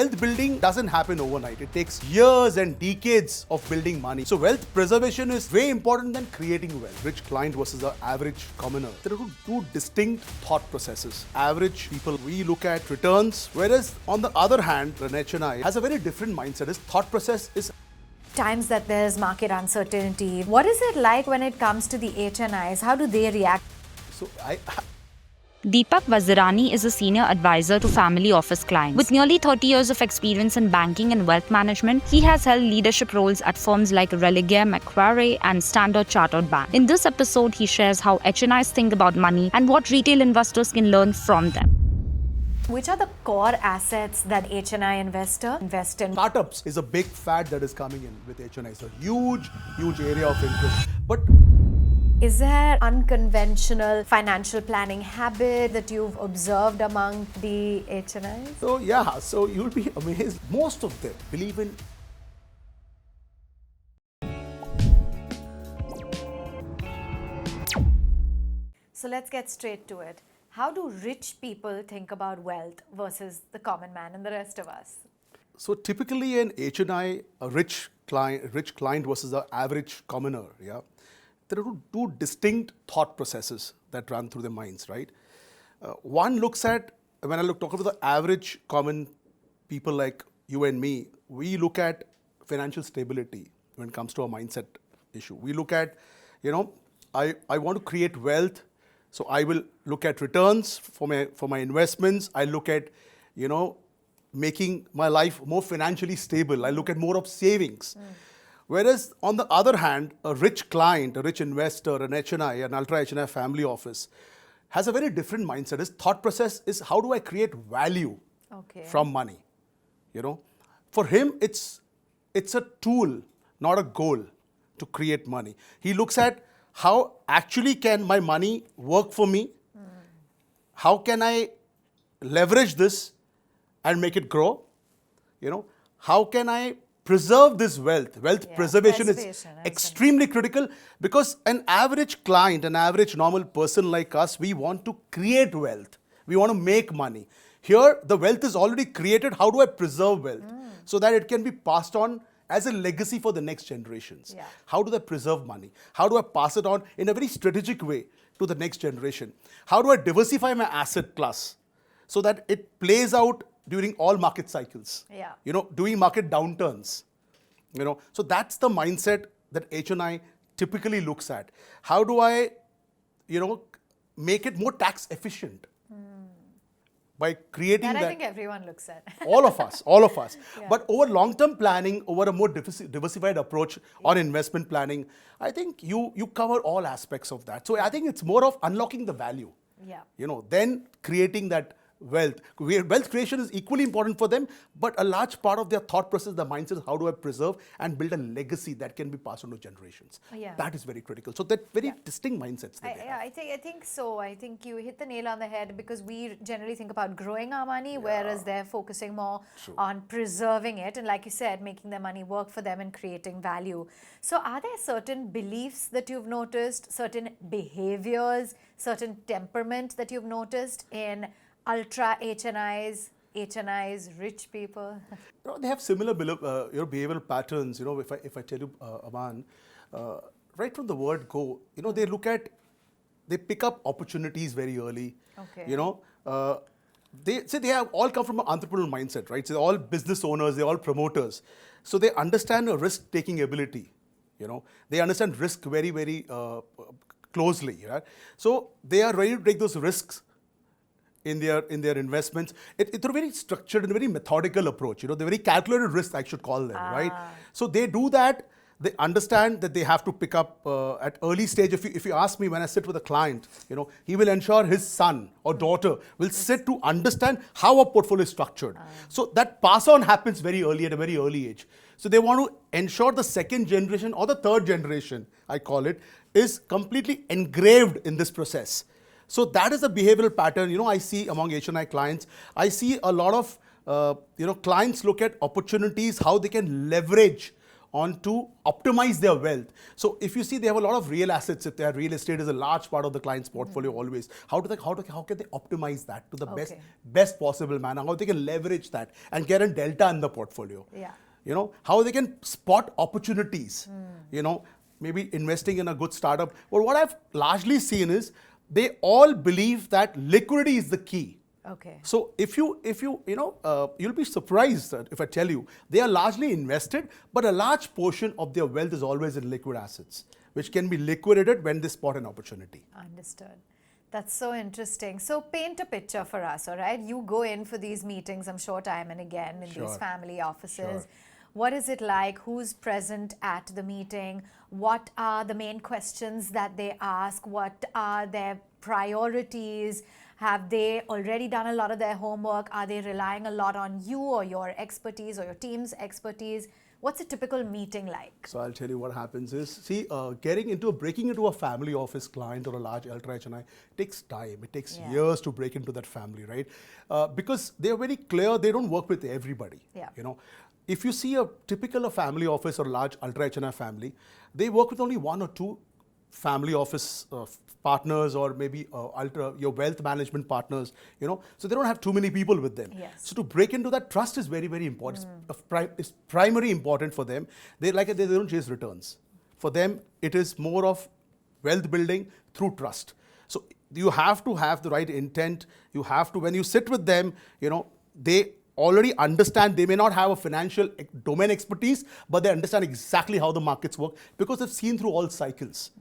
wealth building doesn't happen overnight. It takes years and decades of building money. So wealth preservation is way important than creating wealth. Rich client versus the average commoner. There are two distinct thought processes. Average people, we look at returns, whereas on the other hand, Ranesh and I has a very different mindset. His thought process is times that there's market uncertainty. What is it like when it comes to the HNIs? How do they react? Deepak Vazirani is a senior advisor to family office clients. With nearly 30 years of experience in banking and wealth management, he has held leadership roles at firms like Religare, Macquarie, and Standard Chartered Bank. In this episode, he shares how HNIs think about money and what retail investors can learn from them. Which are the core assets that HNI investor invest in? Startups is a big fad that is coming in with HNI. It's a huge area of interest. But is there unconventional financial planning habit that you've observed among the HNIs? So you'll be amazed. Most of them believe in So let's get straight to it. How do rich people think about wealth versus the common man and the rest of us? So typically in HNI, a rich client versus the average commoner, there are two distinct thought processes that run through their minds, right? One looks at, when I talk about the average common people like you and me, we look at financial stability when it comes to a mindset issue. We look at, I want to create wealth, so I will look at returns for my investments. I look at, making my life more financially stable. I look at more of savings. Whereas on the other hand, a rich client, a rich investor, an HNI, an ultra HNI family office has a very different mindset. His thought process is, how do I create value from money? For him, it's a tool, not a goal to create money. He looks at how actually can my money work for me? How can I leverage this and make it grow? How can I preserve this wealth? Wealth preservation is extremely critical, because an average client, an average normal person like us, we want to create wealth. We want to make money. Here, the wealth is already created. How do I preserve wealth so that it can be passed on as a legacy for the next generations? How do I preserve money? How do I pass it on in a very strategic way to the next generation? How do I diversify my asset class so that it plays out during all market cycles? During market downturns. So that's the mindset that HNI typically looks at. How do I, make it more tax efficient? By creating that. I think everyone looks at. all of us. But over long-term planning, over a more diversified approach on investment planning, I think you cover all aspects of that. So I think it's more of unlocking the value, then creating that wealth. Wealth creation is equally important for them, but a large part of their thought process, the mindset is, how do I preserve and build a legacy that can be passed on to generations? That is very critical. So that very distinct mindsets. I think so. I think you hit the nail on the head, because we generally think about growing our money, whereas they're focusing more on preserving it, and like you said, making their money work for them and creating value. So are there certain beliefs that you've noticed, certain behaviors, certain temperament that you've noticed in ultra HNIs, rich people? They have similar behavioral patterns. If I tell you, Aman, right from the word go, they pick up opportunities very early. They have all come from an entrepreneurial mindset, right? So they're all business owners, they're all promoters. So they understand a risk-taking ability. They understand risk very, very closely. Right? So they are ready to take those risks in their investments. It's a very structured and very methodical approach. They're very calculated risk, I should call them, right? So they do that. They understand that they have to pick up at early stage. If you ask me, when I sit with a client, he will ensure his son or daughter will sit to understand how a portfolio is structured. So that pass on happens very early, at a very early age. So they want to ensure the second generation or the third generation, I call it, is completely engraved in this process. So that is a behavioral pattern, I see among HNI clients. I see a lot of, clients look at opportunities, how they can leverage on to optimize their wealth. So if you see, they have a lot of real assets. If their real estate is a large part of the client's portfolio, always, how can they optimize that to the best possible manner? How they can leverage that and get a delta in the portfolio? Yeah. You know, how they can spot opportunities. You know, maybe investing in a good startup. But what I've largely seen is they all believe that liquidity is the key. Okay. So if you you'll be surprised if I tell you they are largely invested, but a large portion of their wealth is always in liquid assets, which can be liquidated when they spot an opportunity. Understood. That's so interesting. So paint a picture for us, all right? You go in for these meetings, I'm sure, time and again in these family offices. What is it like? Who's present at the meeting? What are the main questions that they ask? What are their priorities? Have they already done a lot of their homework? Are they relying a lot on you or your expertise or your team's expertise? What's a typical meeting like? So I'll tell you what happens is, see, breaking into a family office client or a large ultra HNI takes time. It takes years to break into that family, right? Because they're very clear, they don't work with everybody. Yeah. You know, if you see a typical family office or large ultra HNI family, they work with only one or two family office partners, or maybe your wealth management partners, you know, so they don't have too many people with them. Yes. So to break into that, trust is very, very important. It's primary important for them. They don't chase returns. For them, it is more of wealth building through trust. So you have to have the right intent. You have to, when you sit with them, you know, they already understand. They may not have a financial domain expertise, but they understand exactly how the markets work because they've seen through all cycles.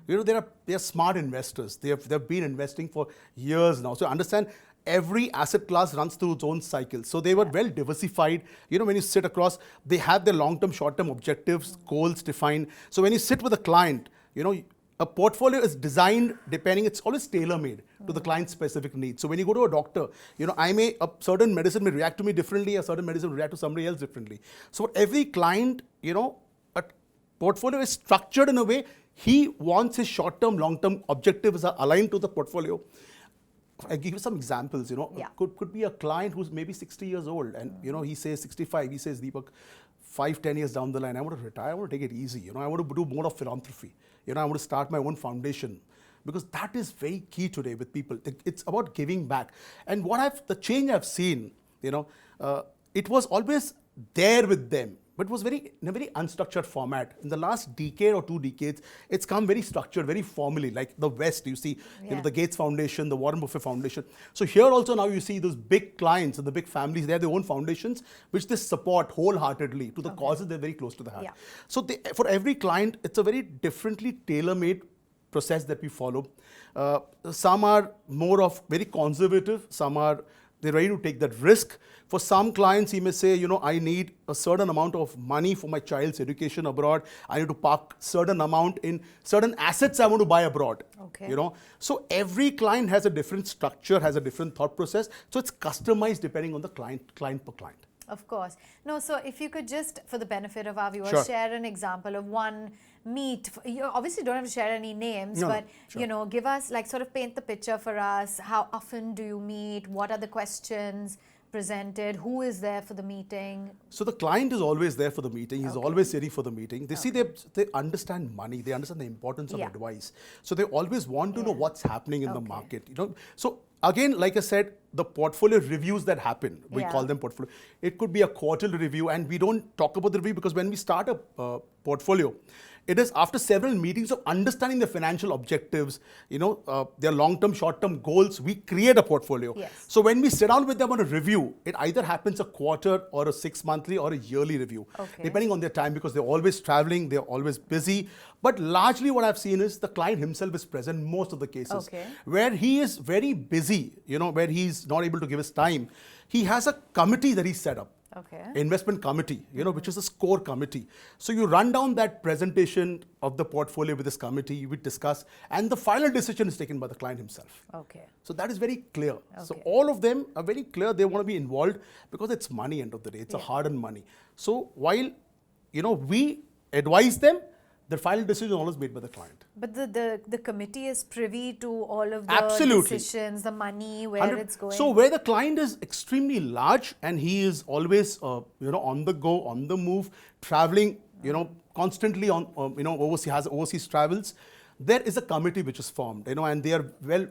You know, they are smart investors. They've been investing for years now. So understand every asset class runs through its own cycle. So they were well diversified. You know, when you sit across, they have their long-term, short-term objectives, goals defined. So when you sit with a client, you know, a portfolio is designed depending, it's always tailor-made to the client's specific needs. So when you go to a doctor, you know, a certain medicine may react to me differently, a certain medicine will react to somebody else differently. So for every client, you know, a portfolio is structured in a way he wants his short-term, long-term objectives are aligned to the portfolio. I give you some examples, you know, could be a client who's maybe 60 years old and, you know, he says 65, he says, Deepak, 5-10 years down the line, I want to retire, I want to take it easy, you know, I want to do more of philanthropy, you know, I want to start my own foundation, because that is very key today with people. It's about giving back. And the change I've seen, you know, it was always there with them, but it was in a very unstructured format. In the last decade or 2 decades, it's come very structured, very formally, like the West, you see, you know, the Gates Foundation, the Warren Buffett Foundation. So here also now you see those big clients and the big families, they have their own foundations, which they support wholeheartedly to the causes they're very close to the heart. Yeah. So for every client, it's a very differently tailor-made process that we follow. Some are more of very conservative, they're ready to take that risk. For some clients, he may say, you know, I need a certain amount of money for my child's education abroad. I need to park certain amount in certain assets I want to buy abroad. Okay. You know, so every client has a different structure, has a different thought process. So it's customized depending on the client per client. Of course. No, so if you could just, for the benefit of our viewers, share an example of one meet. You obviously don't have to share any names, but you know, give us, like, sort of paint the picture for us. How often do you meet? What are the questions presented? Who is there for the meeting? So the client is always there for the meeting. He's always ready for the meeting. They see they understand money. They understand the importance of advice. So they always want to know what's happening in the market. You know, so again, like I said, the portfolio reviews that happen, we call them portfolio. It could be a quarterly review, and we don't talk about the review because when we start a portfolio, it is after several meetings of understanding the financial objectives, you know, their long-term, short-term goals, we create a portfolio. Yes. So when we sit down with them on a review, it either happens a quarter or a 6-monthly or a yearly review, depending on their time, because they're always traveling, they're always busy. But largely what I've seen is the client himself is present most of the cases. Where he is very busy, you know, where he's not able to give his time, he has a committee that he set up. Investment committee, you know, which is a score committee. So you run down that presentation of the portfolio with this committee, we discuss, and the final decision is taken by the client himself. So that is very clear. So all of them are very clear. They want to be involved because it's money end of the day. It's a hard-earned money. So while, you know, we advise them, the final decision is always made by the client. But the committee is privy to all of the decisions, the money, where it's going. So where the client is extremely large and he is always, you know, on the go, on the move, traveling constantly on, has overseas travels. There is a committee which is formed, and they are well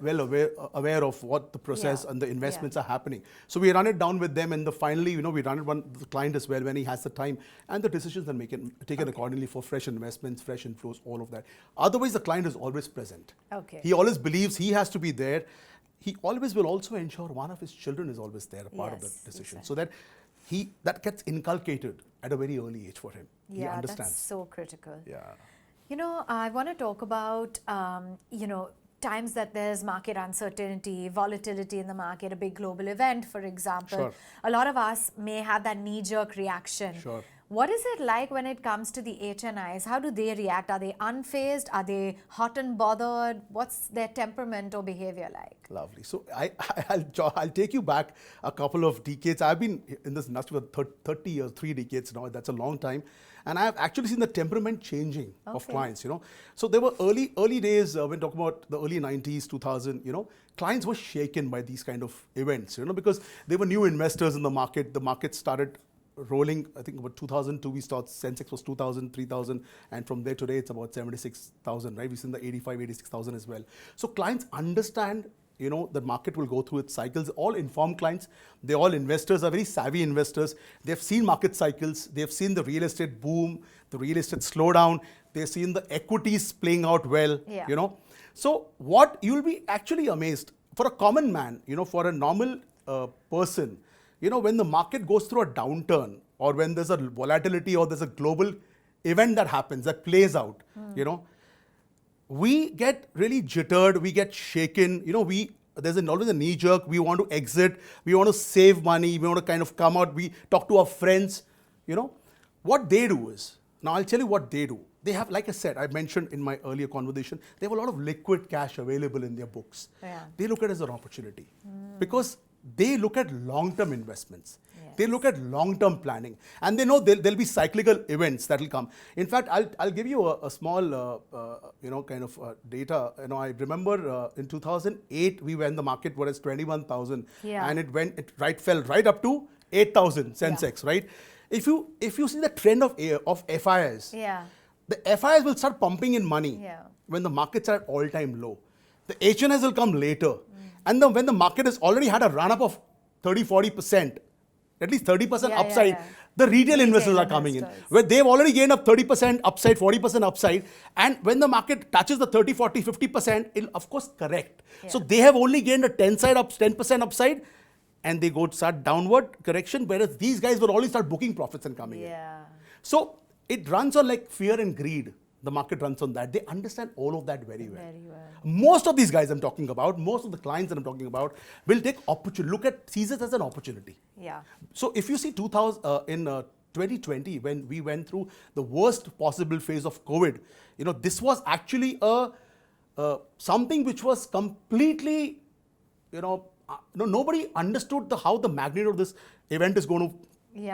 aware of what the process and the investments are happening. So we run it down with them, and finally, we run it one the client as well when he has the time, and the decisions are taken accordingly for fresh investments, fresh inflows, all of that. Otherwise, the client is always present. Okay. He always believes he has to be there. He always will also ensure one of his children is always there, a part of the decision, exactly. so that that gets inculcated at a very early age for him. He understands. That's so critical. Yeah. I want to talk about, times that there's market uncertainty, volatility in the market, a big global event, for example. Sure. A lot of us may have that knee-jerk reaction. Sure. What is it like when it comes to the HNIs? How do they react? Are they unfazed? Are they hot and bothered? What's their temperament or behavior like? Lovely. So I'll take you back a couple of decades. I've been in this industry for 30 years, 3 decades now. That's a long time. And I've actually seen the temperament changing of clients, So there were early days when talking about the early 90s, 2000, clients were shaken by these kind of events, because they were new investors in the market. The market started rolling, I think about 2002, we started, Sensex was 2,000, 3,000, and from there today it's about 76,000, right? We've seen the 85, 86,000 as well. So clients understand, the market will go through its cycles. All informed clients, they're all investors, are very savvy investors. They've seen market cycles, they've seen the real estate boom, the real estate slowdown, they've seen the equities playing out well, So what you'll be actually amazed, for a common man, for a normal person, when the market goes through a downturn, or when there's a volatility, or there's a global event that happens, that plays out, we get really jittered, we get shaken, there's always a knee jerk, we want to exit, we want to save money, we want to kind of come out, we talk to our friends, What they do is, now I'll tell you what they do. They have, like I said, I mentioned in my earlier conversation, they have a lot of liquid cash available in their books. Yeah. They look at it as an opportunity because they look at long-term investments. Yes. They look at long-term planning, and they know there'll be cyclical events that will come. In fact, I'll give you a small, data. I remember in 2008, when the market was 21,000, and it fell right up to 8,000 Sensex, right? If you see the trend of FIs, the FIs will start pumping in money when the markets are at all-time low. The HNIs will come later. And when the market has already had a run-up of 30-40%, at least 30% upside, the retail investors are coming in, where they've already gained up 30% upside, 40% upside. And when the market touches the 30, 40, 50%, it'll of course correct. So they have only gained a 10% upside, and they start downward correction, whereas these guys will already start booking profits and coming in. So it runs on like fear and greed. The market runs on that. They understand all of that very well. Most of these guys I'm talking about, most of the clients that I'm talking about, will take opportunity, seize it as an opportunity. So if you see 2020, when we went through the worst possible phase of COVID, this was actually something which was completely, nobody understood how the magnitude of this event is going to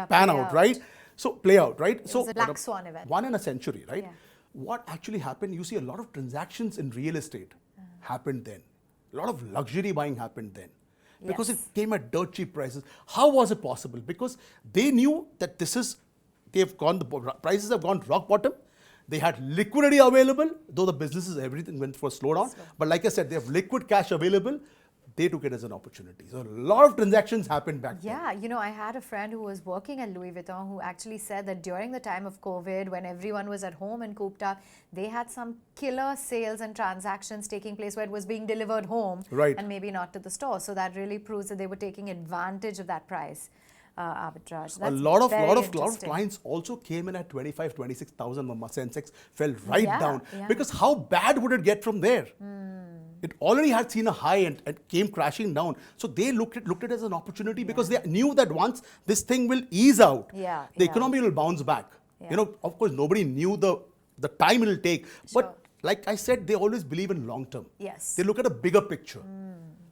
pan out, right? So play out, right? It was a black swan event. One in a century, right? What actually happened, you see a lot of transactions in real estate happened then. A lot of luxury buying happened then. Because it came at dirt cheap prices. How was it possible? Because they knew that the prices have gone rock bottom. They had liquidity available, though the businesses, everything went for a slowdown. But like I said, they have liquid cash available. They took it as an opportunity. So a lot of transactions happened back then. I had a friend who was working at Louis Vuitton who actually said that during the time of COVID, when everyone was at home and cooped up, they had some killer sales and transactions taking place where it was being delivered home and maybe not to the store. So that really proves that they were taking advantage of that price arbitrage. That's a lot of clients also came in at 25, 26,000 when Sensex fell down. Because how bad would it get from there? It already had seen a high and came crashing down. So they looked at it as an opportunity because they knew that once this thing will ease out, the economy will bounce back. Of course, nobody knew the time it will take. But like I said, they always believe in long term. They look at a bigger picture.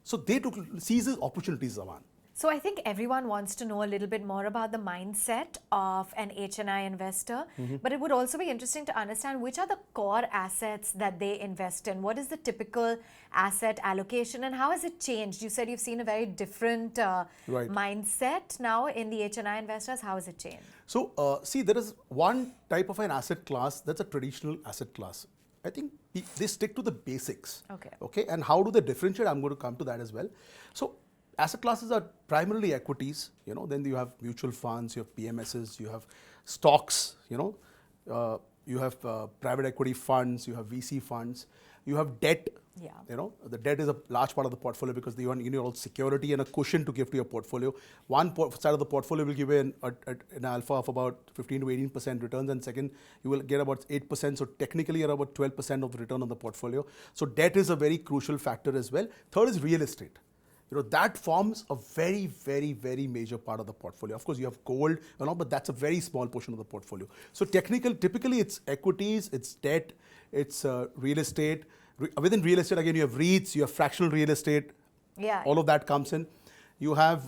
So they took seizes opportunities, Zaman. So I think everyone wants to know a little bit more about the mindset of an HNI investor, but it would also be interesting to understand which are the core assets that they invest in. What is the typical asset allocation and how has it changed? You said you've seen a very different Right. mindset now in the HNI investors. How has it changed? So, see, there is one type of an asset class that's a traditional asset class. I think they stick to the basics. Okay. Okay. And how do they differentiate? I'm going to come to that as well. So, asset classes are primarily equities. Then you have mutual funds, you have PMSs, you have stocks. You have private equity funds, you have VC funds, you have debt. Yeah. The debt is a large part of the portfolio because you need all security and a cushion to give to your portfolio. One side of the portfolio will give you an alpha of about 15 to 18% returns, and second, you will get about 8%. So technically, you're about 12% of the return on the portfolio. So debt is a very crucial factor as well. Third is real estate. That forms a very, very, very major part of the portfolio. Of course, you have gold, but that's a very small portion of the portfolio. So typically, it's equities, it's debt, it's real estate. Within real estate, again, you have REITs, you have fractional real estate. Yeah. All of that comes in. You have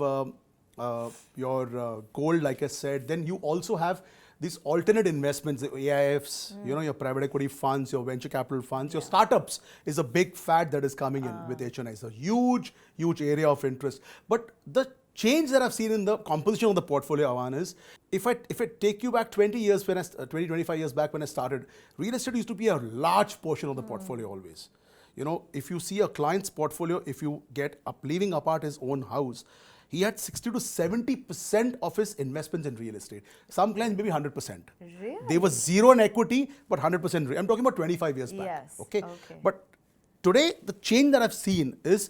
your gold, like I said. Then you also have these alternate investments, the AIFs, your private equity funds, your venture capital funds, your startups is a big fad that is coming in with HNI. It's a huge, huge area of interest. But the change that I've seen in the composition of the portfolio, Avan, is if I take you back 20 years, 25 years back when I started, real estate used to be a large portion of the portfolio always. If you see a client's portfolio, if you get leaving apart his own house, he had 60 to 70% of his investments in real estate. Some clients maybe 100%. Really? They were zero in equity, but 100%. I'm talking about 25 years back. Yes. Okay. But today, the change that I've seen is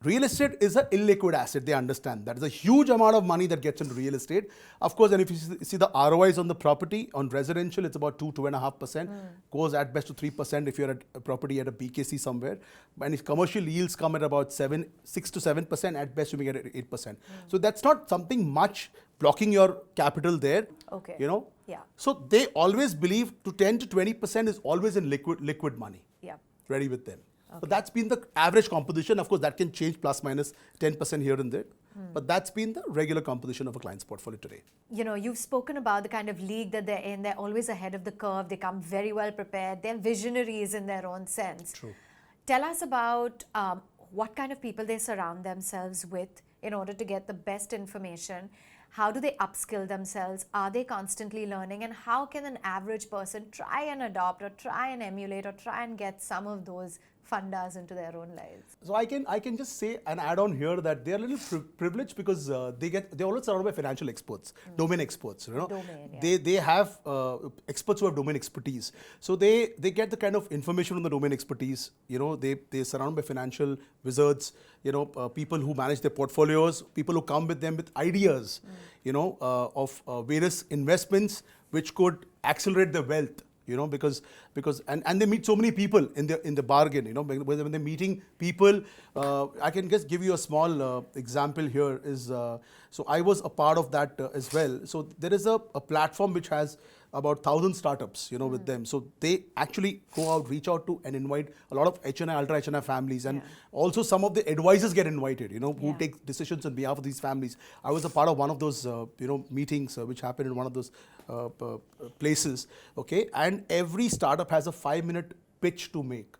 real estate is an illiquid asset. They understand that. There's a huge amount of money that gets into real estate. Of course, and if you see the ROIs on the property, on residential, it's about 2.5%. Goes at best to 3% if you're at a property at a BKC somewhere. And if commercial yields come at about 6 to 7%, at best you may get at 8%. So that's not something much blocking your capital there. Okay. Yeah. So they always believe to 10 to 20% is always in liquid money. Yeah. Ready with them. Okay. But that's been the average composition. Of course, that can change plus minus 10% here and there. But that's been the regular composition of a client's portfolio today. You've spoken about the kind of league that they're in. They're always ahead of the curve. They come very well prepared. They're visionaries in their own sense. True. Tell us about what kind of people they surround themselves with in order to get the best information. How do they upskill themselves? Are they constantly learning? And how can an average person try and adopt or try and emulate or try and get some of those fundas into their own lives? So I can just say and add on here that they are a little privileged because they're always surrounded by financial experts, domain experts. Domain, yeah. They have experts who have domain expertise. So they get the kind of information on the domain expertise. They surround by financial wizards. People who manage their portfolios, people who come with them with ideas. Of various investments which could accelerate their wealth. Because and they meet so many people in the bargain. When they're meeting people, I can just give you a small example here. So I was a part of that as well. So there is a platform which has about 1,000 startups, with them. So they actually go out, reach out to and invite a lot of HNI, ultra HNI families, and also some of the advisors get invited, who take decisions on behalf of these families. I was a part of one of those, meetings which happened in one of those places. Okay, and every startup has a 5-minute pitch to make.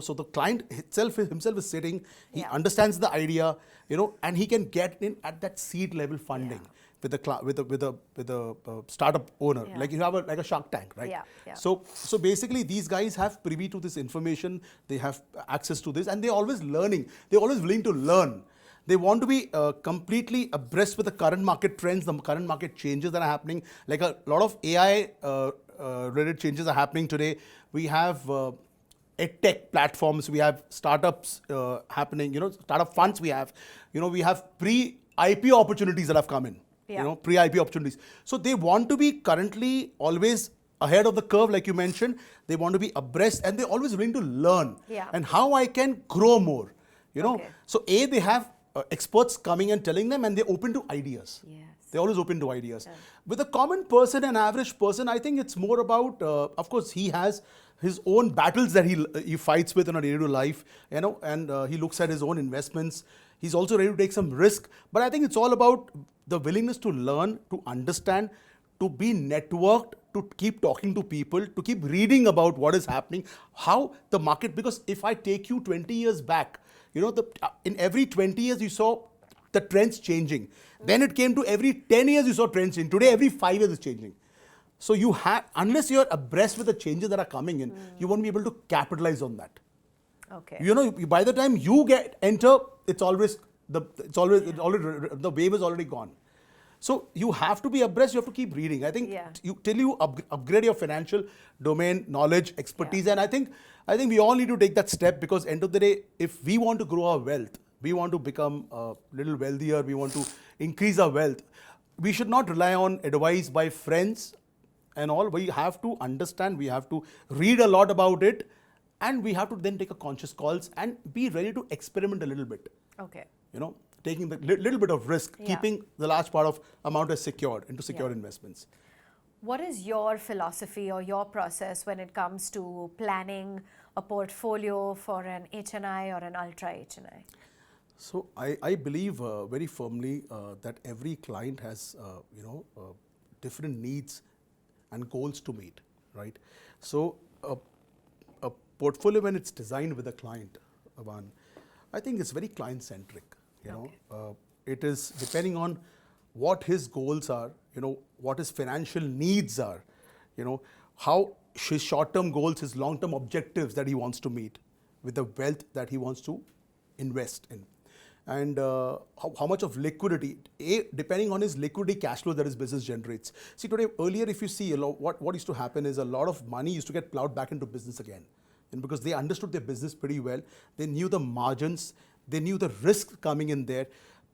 So the client himself is sitting, he understands the idea, and he can get in at that seed level funding. With the startup owner, like you have a Shark Tank, right? Yeah. So basically, these guys have privy to this information. They have access to this, and they're always learning. They're always willing to learn. They want to be completely abreast with the current market trends, the current market changes that are happening. Like a lot of AI related changes are happening today. We have tech platforms. We have startups happening. Startup funds. We have pre-IPO opportunities that have come in. Pre-IPO opportunities. So they want to be currently always ahead of the curve, like you mentioned. They want to be abreast, and they're always willing to learn. And how I can grow more. So they have experts coming and telling them, and they're open to ideas. They're always open to ideas. With a common person, an average person, I think it's more about, of course, he has his own battles that he fights with in a day-to-day life, and he looks at his own investments. He's also ready to take some risk. But I think it's all about the willingness to learn, to understand, to be networked, to keep talking to people, to keep reading about what is happening, how the market, because if I take you 20 years back, in every 20 years you saw the trends changing. Then it came to every 10 years you saw trends changing. Today every 5 years is changing. So you have, unless you're abreast with the changes that are coming in, you won't be able to capitalize on that. Okay. By the time you enter, the wave is already gone. So you have to be abreast. You have to keep reading. I think till you upgrade your financial domain knowledge, expertise, and I think we all need to take that step, because end of the day, if we want to grow our wealth, we want to become a little wealthier, we want to increase our wealth, we should not rely on advice by friends and all. We have to understand. We have to read a lot about it. And we have to then take a conscious calls and be ready to experiment a little bit. Okay. Taking the little bit of risk, keeping the large part of amount as secured into secure investments. What is your philosophy or your process when it comes to planning a portfolio for an HNI or an ultra HNI? So I believe very firmly that every client has different needs and goals to meet, right? So a portfolio, when it's designed with a client, Avan, I think it's very client-centric. It is depending on what his goals are, what his financial needs are, how his short-term goals, his long-term objectives that he wants to meet with the wealth that he wants to invest in. And how much of liquidity, depending on his liquidity cash flow that his business generates. See, earlier, if you see what used to happen is a lot of money used to get plowed back into business again. And because they understood their business pretty well, they knew the margins, they knew the risk coming in there.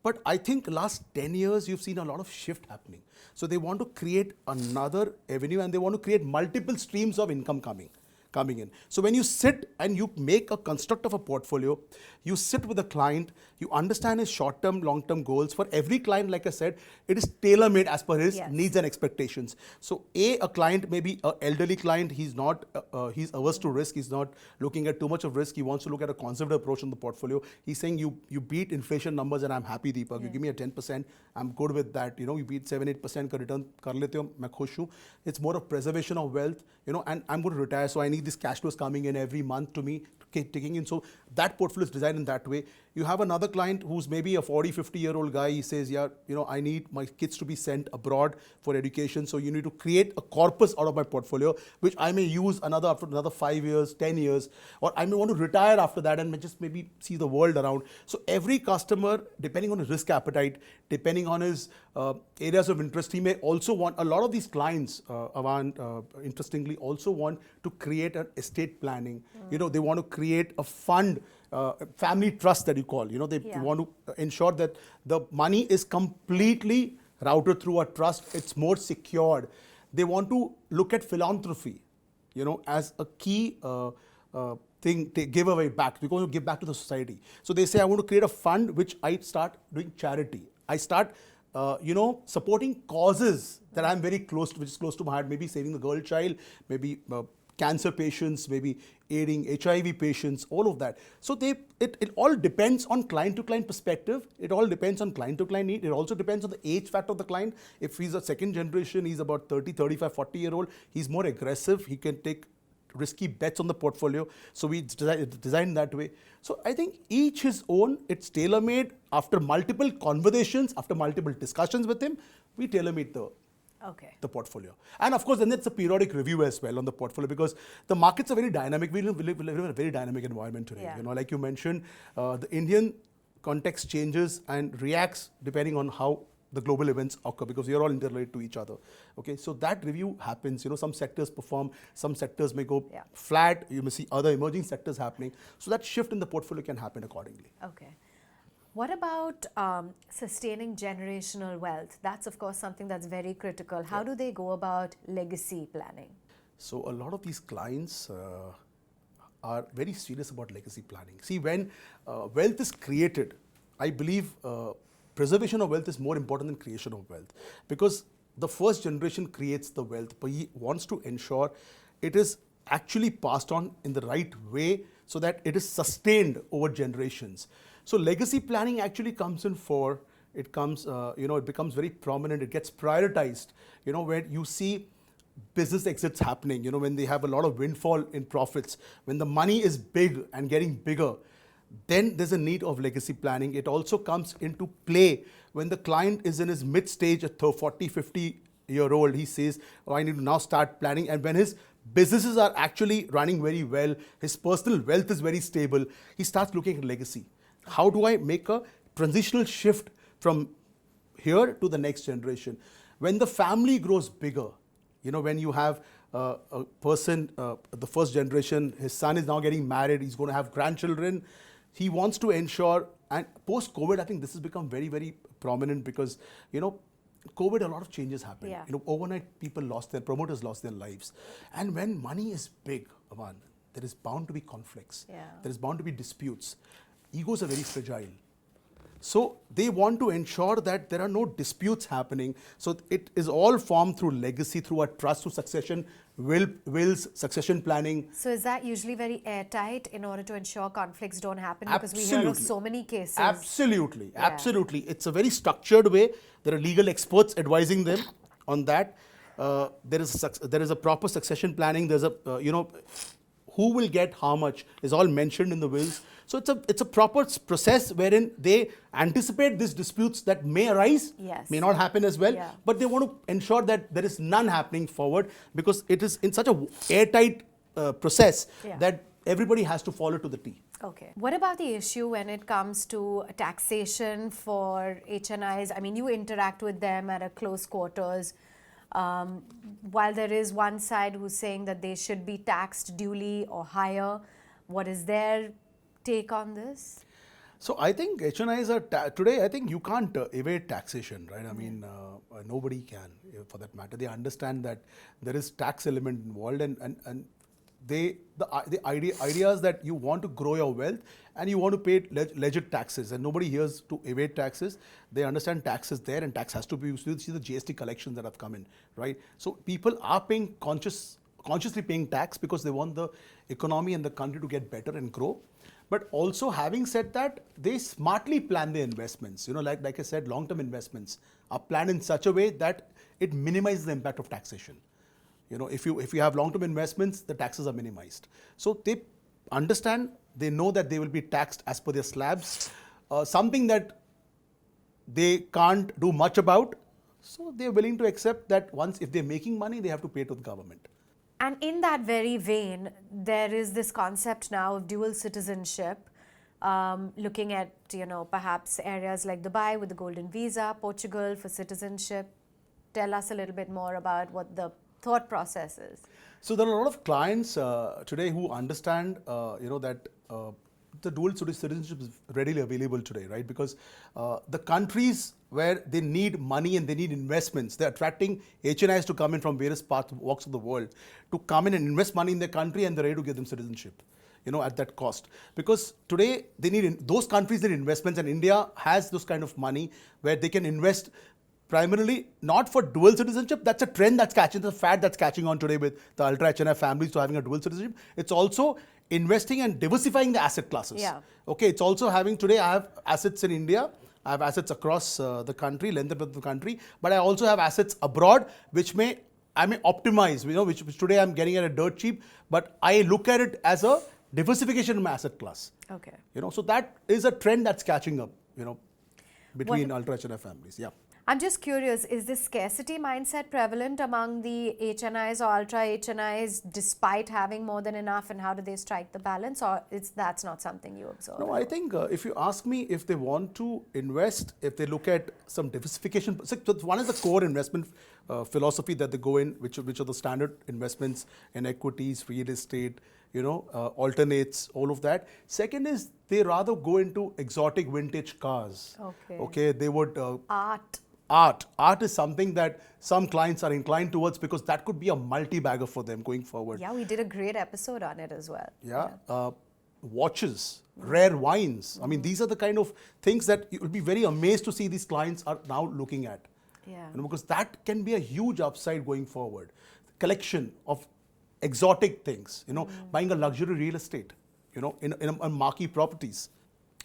But I think last 10 years, you've seen a lot of shift happening. So they want to create another avenue, and they want to create multiple streams of income coming in. So when you sit and you make a construct of a portfolio, you sit with a client, you understand his short-term, long-term goals. For every client, like I said, it is tailor-made as per his needs and expectations. So a client may be an elderly client. He's not, he's averse to risk. He's not looking at too much of risk. He wants to look at a conservative approach on the portfolio. He's saying, you beat inflation numbers and I'm happy, Deepak. You give me a 10%, I'm good with that. You beat 7-8% ka return kar lete ho, main khush hu. It's more of preservation of wealth, and I'm going to retire, so I need these cash flows coming in every month to me, taking in. So that portfolio is designed in that way. You have another client who's maybe a 40-50-year-old guy. He says, I need my kids to be sent abroad for education. So you need to create a corpus out of my portfolio, which I may use after another 5 years, 10 years, or I may want to retire after that and just maybe see the world around. So every customer, depending on his risk appetite, depending on his areas of interest, he may also want, a lot of these clients, interestingly, also want to create an estate planning. They want to create a fund, family trust that you call. They want to ensure that the money is completely routed through a trust. It's more secured. They want to look at philanthropy, as a key thing to give away back. We're going to give back to the society. So they say, I want to create a fund which I start doing charity. I start, supporting causes that I'm very close to, which is close to my heart. Maybe saving the girl child, maybe cancer patients, maybe aiding HIV patients, all of that. So it all depends on client-to-client perspective. It all depends on client-to-client need. It also depends on the age factor of the client. If he's a second generation, he's about 30, 35, 40-year-old, he's more aggressive. He can take risky bets on the portfolio. So we designed that way. So I think each his own. It's tailor-made. After multiple conversations, after multiple discussions with him, we tailor-made the portfolio. And of course, then it's a periodic review as well on the portfolio, because the markets are very dynamic. We live in a very dynamic environment today. Like you mentioned, the Indian context changes and reacts depending on how the global events occur, because we are all interrelated to each other. Okay, so that review happens. Some sectors perform, some sectors may go flat. You may see other emerging sectors happening. So that shift in the portfolio can happen accordingly. Okay. What about sustaining generational wealth? That's, of course, something that's very critical. How do they go about legacy planning? So a lot of these clients are very serious about legacy planning. See, when wealth is created, I believe preservation of wealth is more important than creation of wealth, because the first generation creates the wealth, but he wants to ensure it is actually passed on in the right way so that it is sustained over generations. So legacy planning actually comes in for, it comes, it becomes very prominent, it gets prioritized, where you see business exits happening, when they have a lot of windfall in profits, when the money is big and getting bigger, then there's a need of legacy planning. It also comes into play when the client is in his mid stage, a 40, 50-year-old, he says, oh, I need to now start planning. And when his businesses are actually running very well, his personal wealth is very stable, he starts looking at legacy. How do I make a transitional shift from here to the next generation? When the family grows bigger, when you have a person, the first generation, his son is now getting married, he's going to have grandchildren, he wants to ensure, and post-COVID, I think this has become very, very prominent because, COVID, a lot of changes happened. Yeah. Overnight, promoters lost their lives. And when money is big, Aman, there is bound to be conflicts. Yeah. There is bound to be disputes. Egos are very fragile. So they want to ensure that there are no disputes happening. So it is all formed through legacy, through a trust, through succession, wills, succession planning. So is that usually very airtight in order to ensure conflicts don't happen? Because we hear of so many cases. Absolutely, absolutely. It's a very structured way. There are legal experts advising them on that. There is a proper succession planning. There's a, who will get how much is all mentioned in the wills. So it's a proper process wherein they anticipate these disputes that may arise, may not happen as well, but they want to ensure that there is none happening forward because it is in such a airtight process that everybody has to follow to the T. Okay. What about the issue when it comes to taxation for HNIs? I mean, you interact with them at a close quarters. While there is one side who's saying that they should be taxed duly or higher, what is their take on this? So I think HNIs are, today I think you can't evade taxation, right? I mean, nobody can for that matter. They understand that there is tax element involved and the idea is that you want to grow your wealth and you want to pay legit taxes and nobody here is to evade taxes. They understand tax is there and tax has to be used. You see the GST collections that have come in, right? So people are paying consciously paying tax because they want the economy and the country to get better and grow. But also having said that, they smartly plan their investments. Like I said, long-term investments are planned in such a way that it minimizes the impact of taxation. If you have long-term investments, the taxes are minimized. So they understand, they know that they will be taxed as per their slabs, something that they can't do much about. So they're willing to accept that once, if they're making money, they have to pay to the government. And in that very vein, there is this concept now of dual citizenship, looking at, perhaps areas like Dubai with the golden visa, Portugal for citizenship. Tell us a little bit more about what the thought process is. So there are a lot of clients today who understand, that the dual citizenship is readily available today, right? Because the countries where they need money and they need investments, they're attracting HNIs to come in from various walks of the world to come in and invest money in their country, and they're ready to give them citizenship, at that cost. Because today those countries need investments, and India has those kind of money where they can invest primarily not for dual citizenship. That's a trend that's catching, the fad that's catching on today with the ultra HNI families to having a dual citizenship. It's also investing and diversifying the asset classes. Okay, it's also having, today I have assets in India, I have assets across the country, length of the country, but I also have assets abroad, which I may optimize, which today I'm getting at a dirt cheap, but I look at it as a diversification in my asset class. Okay. So that is a trend that's catching up, between ultra HNI families. Yeah. I'm just curious, is this scarcity mindset prevalent among the HNIs or ultra HNIs despite having more than enough, and how do they strike the balance, or that's not something you observe? No, I think if you ask me if they want to invest, if they look at some diversification, so one is the core investment philosophy that they go in, which are the standard investments in equities, real estate, alternates, all of that. Second is they rather go into exotic vintage cars. Okay, they would... Art is something that some clients are inclined towards because that could be a multi-bagger for them going forward. Yeah, we did a great episode on it as well. Watches, rare wines. I mean, these are the kind of things that you will be very amazed to see these clients are now looking at. Because that can be a huge upside going forward. Collection of exotic things, buying a luxury real estate, in marquee properties.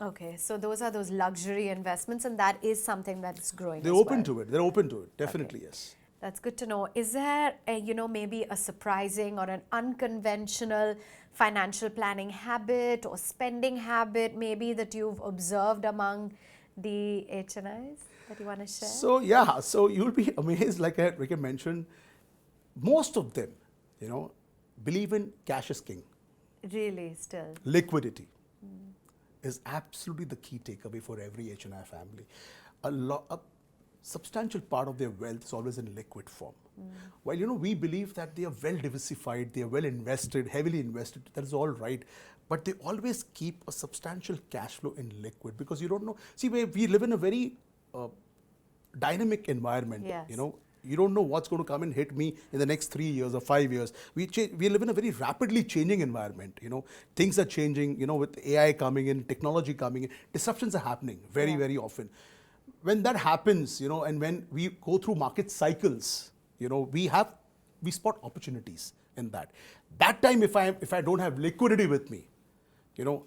Okay, so those are those luxury investments, and that is something that's growing. They're as open well. to it. They're open to it. Definitely, yes. That's good to know. Is there, maybe a surprising or an unconventional financial planning habit or spending habit maybe that you've observed among the HNIs that you want to share? So yeah, so you'll be amazed. Like I mentioned, most of them, believe in cash is king. Really, still. Liquidity is absolutely the key takeaway for every HNI family. A substantial part of their wealth is always in liquid form. While we believe that they are well diversified, they are well invested, heavily invested, that is all right. But they always keep a substantial cash flow in liquid because you don't know. See, we live in a very dynamic environment. Yes. You don't know what's going to come and hit me in the next 3 years or 5 years. We live in a very rapidly changing environment. Things are changing. With AI coming in, technology coming in, disruptions are happening very, very often. When that happens, and when we go through market cycles, we spot opportunities in that. That time, if I don't have liquidity with me,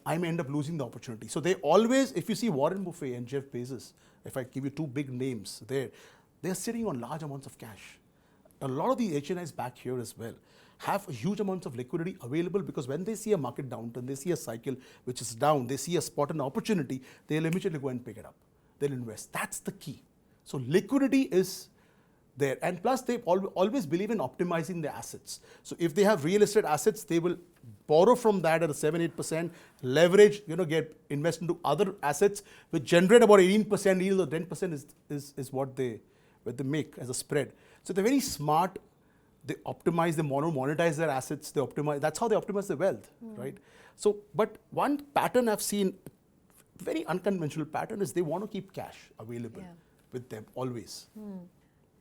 I may end up losing the opportunity. So they always, if you see Warren Buffett and Jeff Bezos, if I give you two big names there, they're sitting on large amounts of cash. A lot of the HNIs back here as well have huge amounts of liquidity available because when they see a market downturn, they see a cycle which is down, they see a spot an opportunity, they'll immediately go and pick it up. They'll invest. That's the key. So liquidity is there. And plus, they always believe in optimizing their assets. So if they have real estate assets, they will borrow from that at a 7-8%, leverage, invest into other assets which generate about 18% yield or 10% is what they make as a spread. So they're very smart. They optimize, they monetize their assets, they optimize. That's how they optimize their wealth, right? So, but one pattern I've seen, very unconventional pattern, is they want to keep cash available with them always.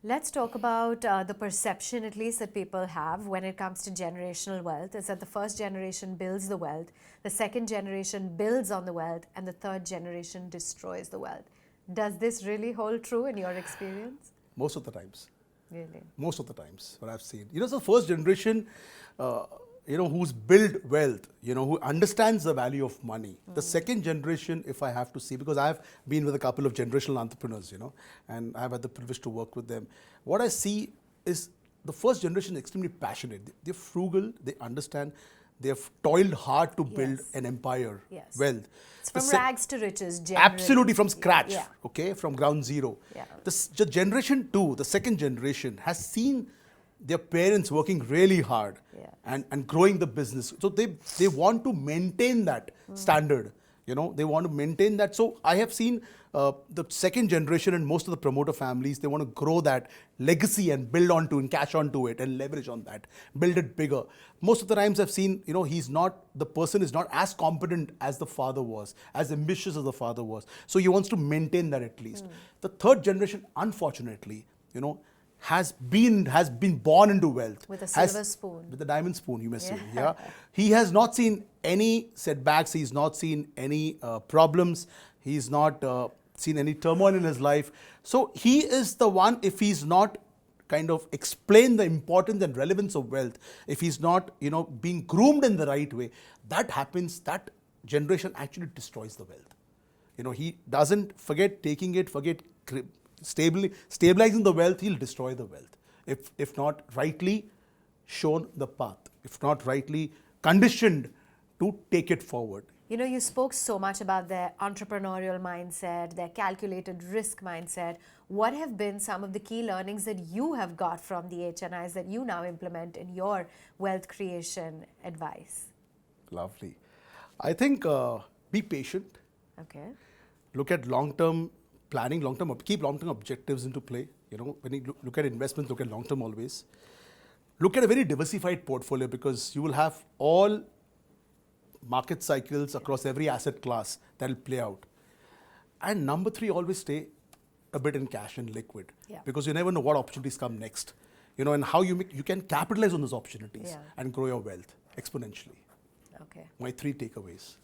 Let's talk about the perception, at least, that people have when it comes to generational wealth, is that the first generation builds the wealth, the second generation builds on the wealth, and the third generation destroys the wealth. Does this really hold true in your experience? Most of the times. Really? Most of the times, what I've seen. So first generation, who's built wealth, who understands the value of money. The second generation, if I have to see, because I've been with a couple of generational entrepreneurs, and I've had the privilege to work with them. What I see is the first generation is extremely passionate. They're frugal, they understand, they've toiled hard to build an empire, wealth. It's from rags to riches, generally. Absolutely from scratch, from ground zero. Yeah. The generation 2, the second generation, has seen their parents working really hard and growing the business. So they want to maintain that standard. They want to maintain that. So I have seen the second generation and most of the promoter families, they want to grow that legacy and build onto and cash onto it and leverage on that, build it bigger. Most of the times I've seen, the person is not as competent as the father was, as ambitious as the father was. So he wants to maintain that at least. The third generation, unfortunately, has been born into wealth. With a silver spoon. With a diamond spoon, you may say. Yeah. He has not seen any setbacks. He's not seen any problems. He's not seen any turmoil in his life. So he is the one, if he's not kind of explain the importance and relevance of wealth, if he's not, being groomed in the right way, that happens, that generation actually destroys the wealth. He doesn't forget taking it, stabilizing the wealth, he'll destroy the wealth. If not rightly shown the path, if not rightly conditioned to take it forward. You spoke so much about their entrepreneurial mindset, their calculated risk mindset. What have been some of the key learnings that you have got from the HNIs that you now implement in your wealth creation advice? Lovely. I think be patient. Okay. Look at long-term planning, keep long-term objectives into play. When you look at investments, look at long-term always. Look at a very diversified portfolio because you will have all market cycles across every asset class that will play out. And number 3, always stay a bit in cash and liquid because you never know what opportunities come next. And how you can capitalize on those opportunities and grow your wealth exponentially. Okay. My 3 takeaways.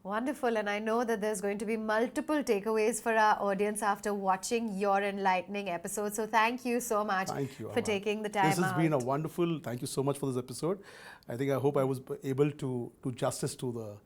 Wonderful, and I know that there's going to be multiple takeaways for our audience after watching your enlightening episode. So thank you so much for taking the time out. This has been a wonderful, thank you so much for this episode. I hope I was able to do justice to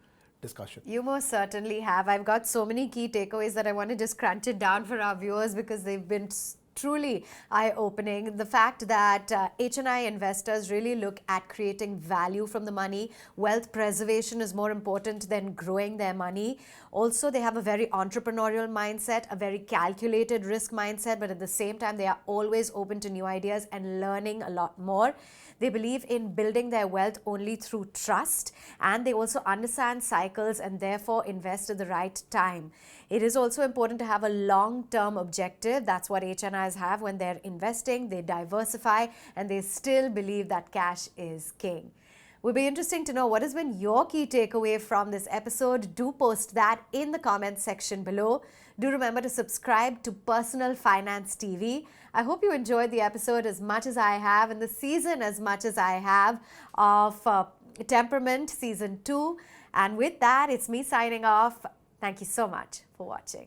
discussion. You most certainly have. I've got so many key takeaways that I want to just crunch it down for our viewers because they've been truly eye-opening. The fact that HNI investors really look at creating value from the money. Wealth preservation is more important than growing their money. Also, they have a very entrepreneurial mindset, a very calculated risk mindset, but at the same time, they are always open to new ideas and learning a lot more. They believe in building their wealth only through trust, and they also understand cycles and therefore invest at the right time. It is also important to have a long-term objective. That's what HNIs have when they're investing. They diversify and they still believe that cash is king. Would be interesting to know what has been your key takeaway from this episode. Do post that in the comments section below. Do remember to subscribe to Personal Finance TV. I hope you enjoyed the episode as much as I have and the season as much as I have of Temperament Season 2. And with that, it's me signing off. Thank you so much for watching.